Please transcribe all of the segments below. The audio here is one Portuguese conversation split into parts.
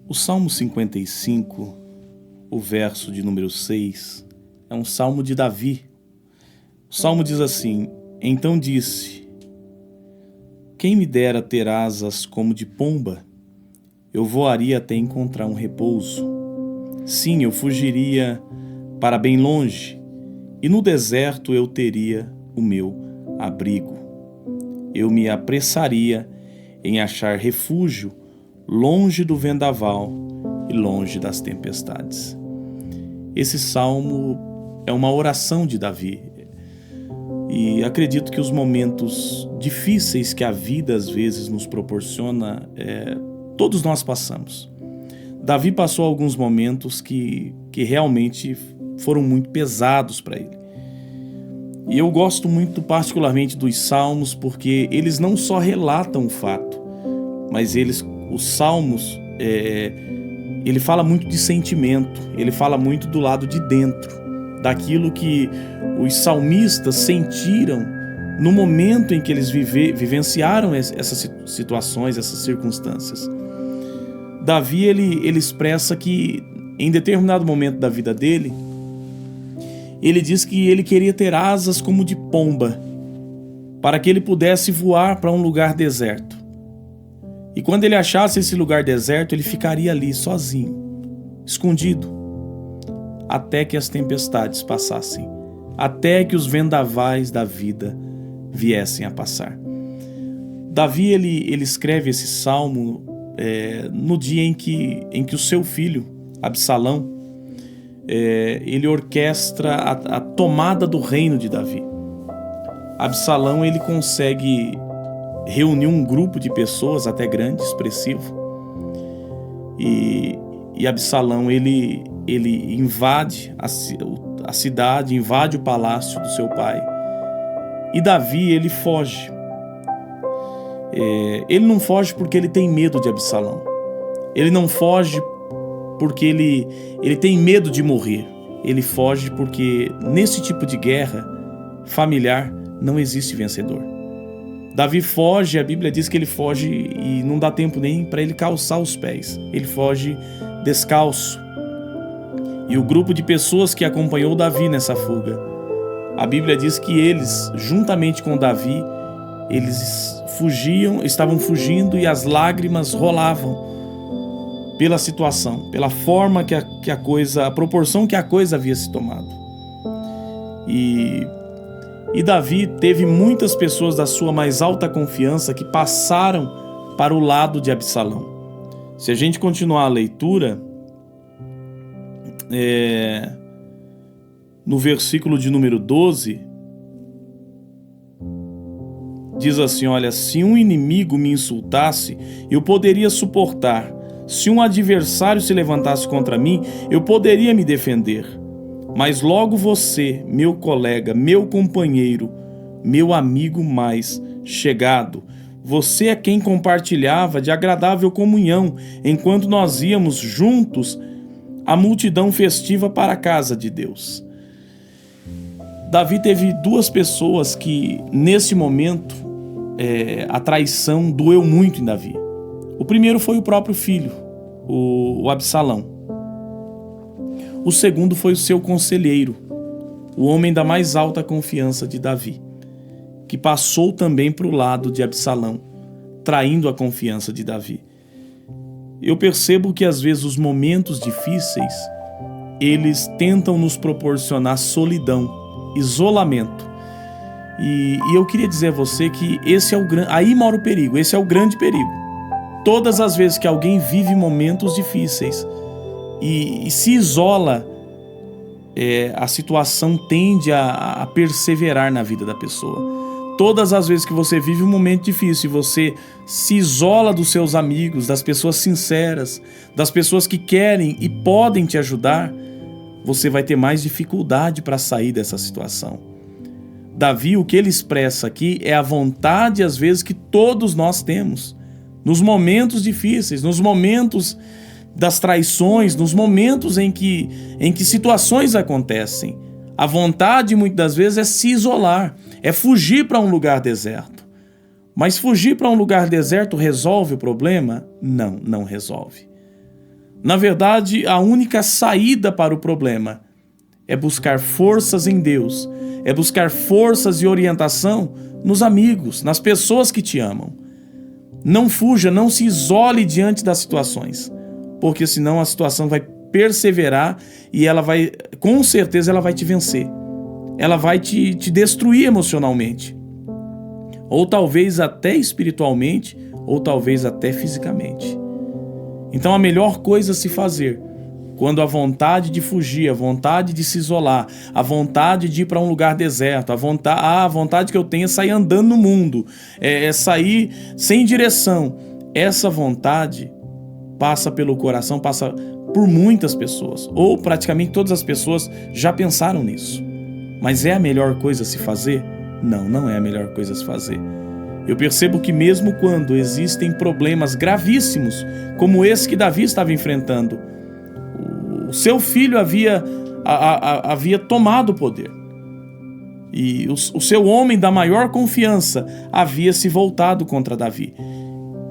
O Salmo 55, o verso de número 6, é um salmo de Davi. O salmo diz assim: Então disse, quem me dera ter asas como de pomba, eu voaria até encontrar um repouso. Sim, eu fugiria para bem longe, e no deserto eu teria o meu abrigo. Eu me apressaria em achar refúgio longe do vendaval e longe das tempestades. Esse salmo é uma oração de Davi. E acredito que os momentos difíceis que a vida às vezes nos proporciona, todos nós passamos. Davi passou alguns momentos que realmente foram muito pesados para ele. E eu gosto muito particularmente dos salmos porque eles não só relatam o fato, mas os salmos, ele fala muito de sentimento, ele fala muito do lado de dentro, daquilo que os salmistas sentiram no momento em que eles vivenciaram essas situações, essas circunstâncias. Davi, ele expressa que em determinado momento da vida dele, ele diz que ele queria ter asas como de pomba, para que ele pudesse voar para um lugar deserto. E quando ele achasse esse lugar deserto, ele ficaria ali sozinho, escondido, até que as tempestades passassem, até que os vendavais da vida viessem a passar. Davi, ele escreve esse salmo no dia em que o seu filho, Absalão, ele orquestra a tomada do reino de Davi. Absalão, ele consegue reunir um grupo de pessoas até grande, expressivo, e Absalão, ele invade a cidade, invade o palácio do seu pai, e Davi, ele foge. Ele não foge porque ele tem medo de Absalão, ele não foge porque ele tem medo de morrer, ele foge porque nesse tipo de guerra familiar não existe vencedor. Davi foge, a Bíblia diz que ele foge e não dá tempo nem para ele calçar os pés, ele foge descalço. E o grupo de pessoas que acompanhou Davi nessa fuga, a Bíblia diz que eles, juntamente com Davi, eles estavam fugindo e as lágrimas rolavam pela situação, pela forma que a coisa, a proporção que a coisa havia se tomado. E Davi teve muitas pessoas da sua mais alta confiança que passaram para o lado de Absalão. Se a gente continuar a leitura, no versículo de número 12, diz assim: olha, se um inimigo me insultasse, eu poderia suportar. Se um adversário se levantasse contra mim, eu poderia me defender. Mas logo você, meu colega, meu companheiro, meu amigo mais chegado, você é quem compartilhava de agradável comunhão enquanto nós íamos juntos à multidão festiva para a casa de Deus. Davi teve duas pessoas que, nesse momento, a traição doeu muito em Davi. O primeiro foi o próprio filho, o Absalão. O segundo foi o seu conselheiro, o homem da mais alta confiança de Davi, que passou também para o lado de Absalão, traindo a confiança de Davi. Eu percebo que às vezes os momentos difíceis, eles tentam nos proporcionar solidão, isolamento. E eu queria dizer a você que esse é aí mora o perigo, esse é o grande perigo. Todas as vezes que alguém vive momentos difíceis e se isola, a situação tende a perseverar na vida da pessoa. Todas as vezes que você vive um momento difícil e você se isola dos seus amigos, das pessoas sinceras, das pessoas que querem e podem te ajudar, você vai ter mais dificuldade para sair dessa situação. Davi, o que ele expressa aqui é a vontade, às vezes, que todos nós temos. Nos momentos difíceis, nos momentos das traições, nos momentos em que situações acontecem, a vontade muitas das vezes é se isolar, é fugir para um lugar deserto. Mas fugir para um lugar deserto resolve o problema? Não, não resolve. Na verdade, a única saída para o problema é buscar forças em Deus, é buscar forças e orientação nos amigos, nas pessoas que te amam. Não fuja, não se isole diante das situações, porque senão a situação vai perseverar e ela vai, com certeza, ela vai te vencer. Ela vai te destruir emocionalmente, ou talvez até espiritualmente, ou talvez até fisicamente. Então a melhor coisa a se fazer, quando a vontade de fugir, a vontade de se isolar, a vontade de ir para um lugar deserto, a vontade que eu tenho é sair andando no mundo, é sair sem direção, essa vontade passa pelo coração, passa por muitas pessoas, ou praticamente todas as pessoas já pensaram nisso. Mas é a melhor coisa a se fazer? Não, não é a melhor coisa a se fazer. Eu percebo que mesmo quando existem problemas gravíssimos, como esse que Davi estava enfrentando, o seu filho havia tomado o poder. E o seu homem da maior confiança havia se voltado contra Davi.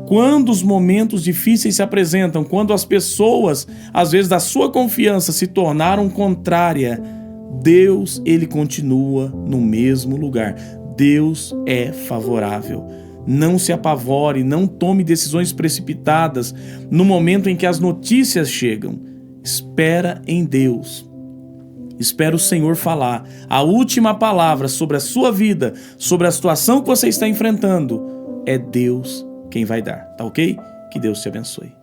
Quando os momentos difíceis se apresentam, quando as pessoas, às vezes da sua confiança, se tornaram contrárias, Deus, ele continua no mesmo lugar. Deus é favorável. Não se apavore, não tome decisões precipitadas no momento em que as notícias chegam. Espera em Deus. Espera o Senhor falar. A última palavra sobre a sua vida, sobre a situação que você está enfrentando, é Deus quem vai dar, tá ok? Que Deus te abençoe.